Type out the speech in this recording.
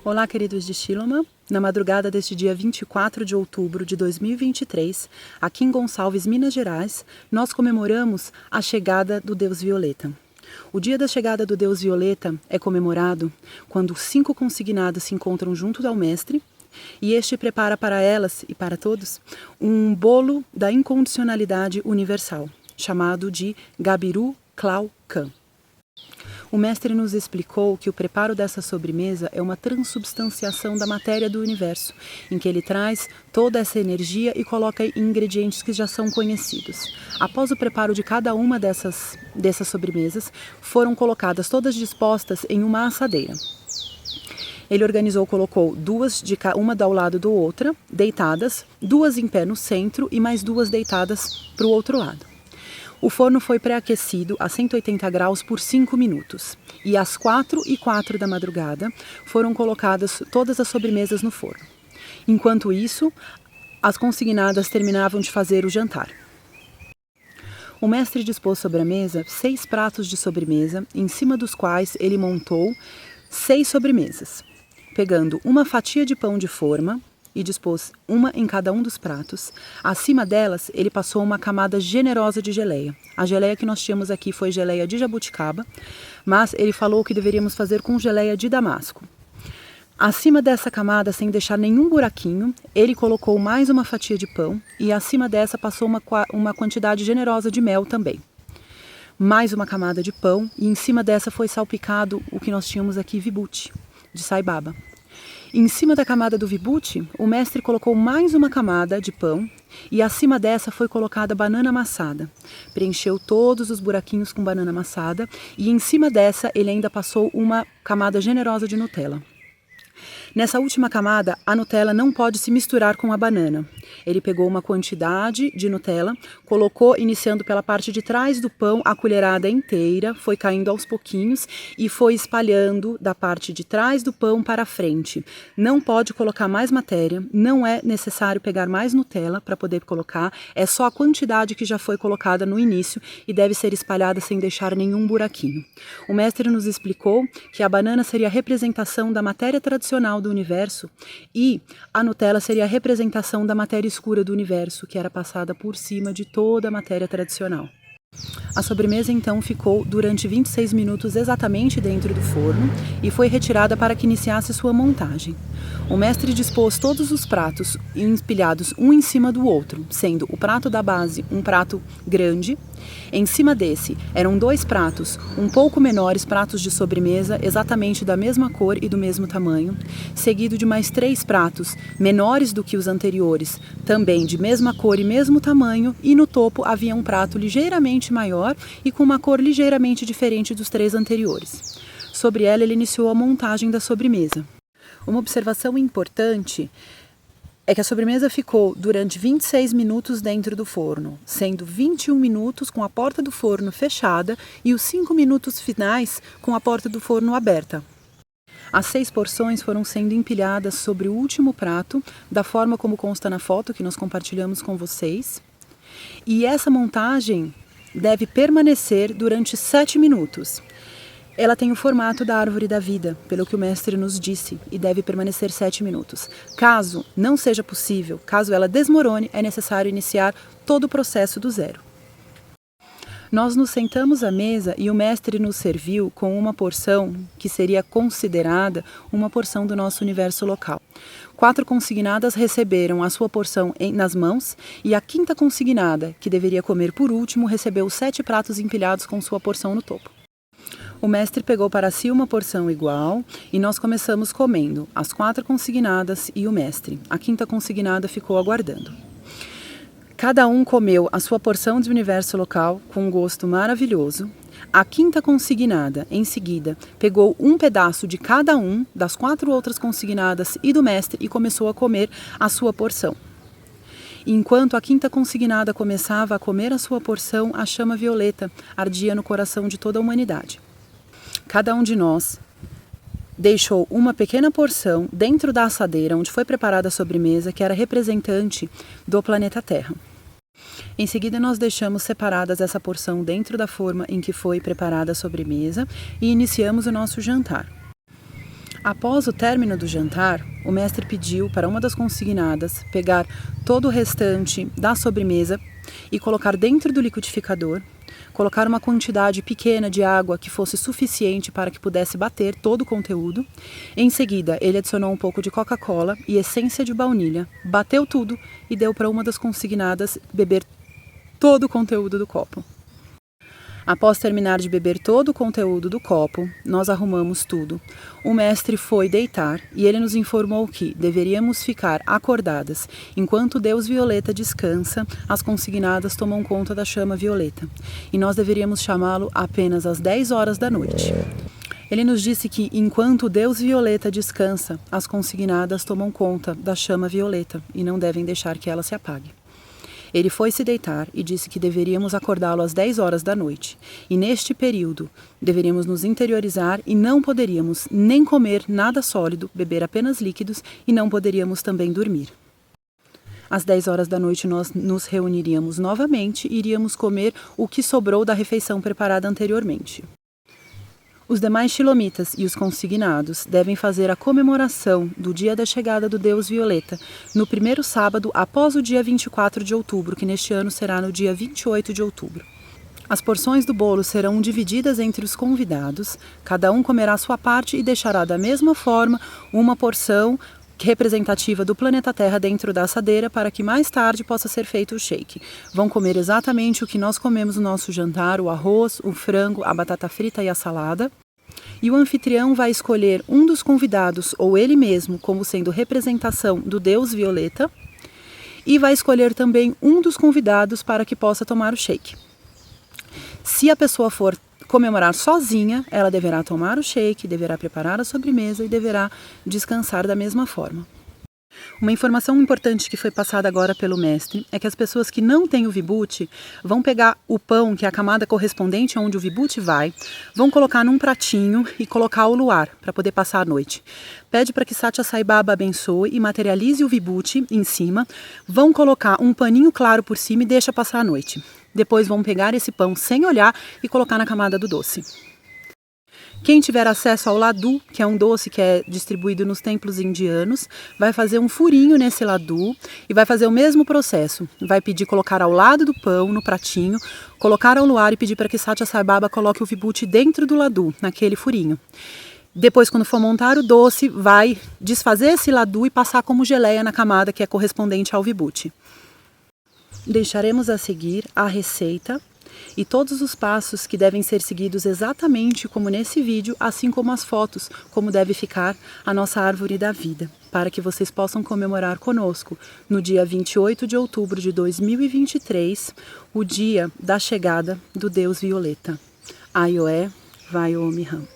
Olá, queridos de Shiloma. Na madrugada deste dia 24 de outubro de 2023, aqui em Gonçalves, Minas Gerais, nós comemoramos a chegada do Deus Violeta. O dia da chegada do Deus Violeta é comemorado quando 5 consignadas se encontram junto ao Mestre e este prepara para elas e para todos um bolo da incondicionalidade universal, chamado de Gabiru Klau Kan. O Mestre nos explicou que o preparo dessa sobremesa é uma transubstanciação da matéria do universo, em que ele traz toda essa energia e coloca ingredientes que já são conhecidos. Após o preparo de cada uma dessas sobremesas, foram colocadas todas dispostas em uma assadeira. Ele colocou duas, uma ao lado da outra, deitadas, 2 em pé no centro e mais 2 deitadas para o outro lado. O forno foi pré-aquecido a 180 graus por 5 minutos e às 4h04 da madrugada foram colocadas todas as sobremesas no forno. Enquanto isso, as consignadas terminavam de fazer o jantar. O Mestre dispôs sobre a mesa 6 pratos de sobremesa, em cima dos quais ele montou 6 sobremesas, pegando uma fatia de pão de forma e dispôs uma em cada um dos pratos. Acima delas, ele passou uma camada generosa de geleia. A geleia que nós tínhamos aqui foi geleia de jabuticaba, mas ele falou que deveríamos fazer com geleia de damasco. Acima dessa camada, sem deixar nenhum buraquinho, ele colocou mais uma fatia de pão e acima dessa passou uma quantidade generosa de mel também. Mais uma camada de pão e em cima dessa foi salpicado o que nós tínhamos aqui, vibhuti, de Sai Baba. Em cima da camada do vibhuti, o Mestre colocou mais uma camada de pão e acima dessa foi colocada banana amassada. Preencheu todos os buraquinhos com banana amassada e em cima dessa ele ainda passou uma camada generosa de Nutella. Nessa última camada, a Nutella não pode se misturar com a banana. Ele pegou uma quantidade de Nutella, colocou, iniciando pela parte de trás do pão, a colherada inteira, foi caindo aos pouquinhos e foi espalhando da parte de trás do pão para a frente. Não pode colocar mais matéria, não é necessário pegar mais Nutella para poder colocar, é só a quantidade que já foi colocada no início e deve ser espalhada sem deixar nenhum buraquinho. O Mestre nos explicou que a banana seria a representação da matéria tradicional do universo e a Nutella seria a representação da matéria escura do universo, que era passada por cima de toda a matéria tradicional. A sobremesa então ficou durante 26 minutos exatamente dentro do forno e foi retirada para que iniciasse sua montagem. O Mestre dispôs todos os pratos empilhados um em cima do outro, sendo o prato da base um prato grande. Em cima desse eram 2 pratos um pouco menores, pratos de sobremesa exatamente da mesma cor e do mesmo tamanho, seguido de mais 3 pratos menores do que os anteriores, também de mesma cor e mesmo tamanho, e no topo havia um prato ligeiramente maior e com uma cor ligeiramente diferente dos 3 anteriores. Sobre ela ele iniciou a montagem da sobremesa. Uma observação importante é que a sobremesa ficou durante 26 minutos dentro do forno, sendo 21 minutos com a porta do forno fechada e os 5 minutos finais com a porta do forno aberta. As 6 porções foram sendo empilhadas sobre o último prato, da forma como consta na foto que nós compartilhamos com vocês. E essa montagem deve permanecer durante 7 minutos. Ela tem o formato da árvore da vida, pelo que o Mestre nos disse, e deve permanecer 7 minutos. Caso não seja possível, caso ela desmorone, é necessário iniciar todo o processo do zero. Nós nos sentamos à mesa e o Mestre nos serviu com uma porção que seria considerada uma porção do nosso universo local. 4 consignadas receberam a sua porção nas mãos e a 5ª consignada, que deveria comer por último, recebeu 7 pratos empilhados com sua porção no topo. O Mestre pegou para si uma porção igual e nós começamos comendo, as 4 consignadas e o Mestre. A 5ª consignada ficou aguardando. Cada um comeu a sua porção de universo local com um gosto maravilhoso. A 5ª consignada, em seguida, pegou um pedaço de cada um das 4 outras consignadas e do Mestre e começou a comer a sua porção. Enquanto a 5ª consignada começava a comer a sua porção, a chama violeta ardia no coração de toda a humanidade. Cada um de nós deixou uma pequena porção dentro da assadeira onde foi preparada a sobremesa, que era representante do planeta Terra. Em seguida, nós deixamos separadas essa porção dentro da forma em que foi preparada a sobremesa e iniciamos o nosso jantar. Após o término do jantar, o mestre pediu para uma das consignadas pegar todo o restante da sobremesa e colocar dentro do liquidificador, colocar uma quantidade pequena de água que fosse suficiente para que pudesse bater todo o conteúdo. Em seguida, ele adicionou um pouco de Coca-Cola e essência de baunilha, bateu tudo e deu para uma das consignadas beber todo o conteúdo do copo. Após terminar de beber todo o conteúdo do copo, nós arrumamos tudo. O mestre foi deitar e ele nos informou que deveríamos ficar acordadas. Enquanto o Deus Violeta descansa, as consignadas tomam conta da chama violeta. E nós deveríamos chamá-lo apenas às 10 horas da noite. Ele nos disse que, enquanto o Deus Violeta descansa, as consignadas tomam conta da chama violeta e não devem deixar que ela se apague. Ele foi se deitar e disse que deveríamos acordá-lo às 10 horas da noite. E neste período, deveríamos nos interiorizar e não poderíamos nem comer nada sólido, beber apenas líquidos e não poderíamos também dormir. Às 10 horas da noite nós nos reuniríamos novamente e iríamos comer o que sobrou da refeição preparada anteriormente. Os demais xilomitas e os consignados devem fazer a comemoração do dia da chegada do Deus Violeta no primeiro sábado após o dia 24 de outubro, que neste ano será no dia 28 de outubro. As porções do bolo serão divididas entre os convidados, cada um comerá sua parte e deixará da mesma forma uma porção representativa do planeta Terra dentro da assadeira para que mais tarde possa ser feito o shake. Vão comer exatamente o que nós comemos no nosso jantar, o arroz, o frango, a batata frita e a salada. E o anfitrião vai escolher um dos convidados ou ele mesmo como sendo representação do Deus Violeta e vai escolher também um dos convidados para que possa tomar o shake. Se a pessoa for comemorar sozinha, ela deverá tomar o shake, deverá preparar a sobremesa e deverá descansar da mesma forma. Uma informação importante que foi passada agora pelo mestre é que as pessoas que não têm o vibhuti vão pegar o pão, que é a camada correspondente onde o vibhuti vai, vão colocar num pratinho e colocar o luar para poder passar a noite. Pede para que Satya Sai Baba abençoe e materialize o vibhuti em cima, vão colocar um paninho claro por cima e deixa passar a noite. Depois vão pegar esse pão sem olhar e colocar na camada do doce. Quem tiver acesso ao ladu, que é um doce que é distribuído nos templos indianos, vai fazer um furinho nesse ladu e vai fazer o mesmo processo. Vai pedir colocar ao lado do pão, no pratinho, colocar ao luar e pedir para que Satya Sai Baba coloque o vibhuti dentro do ladu, naquele furinho. Depois, quando for montar o doce, vai desfazer esse ladu e passar como geleia na camada que é correspondente ao vibhuti. Deixaremos a seguir a receita e todos os passos que devem ser seguidos exatamente como nesse vídeo, assim como as fotos, como deve ficar a nossa árvore da vida, para que vocês possam comemorar conosco no dia 28 de outubro de 2023, o dia da chegada do Deus Violeta. Ayoé Vayo Miham.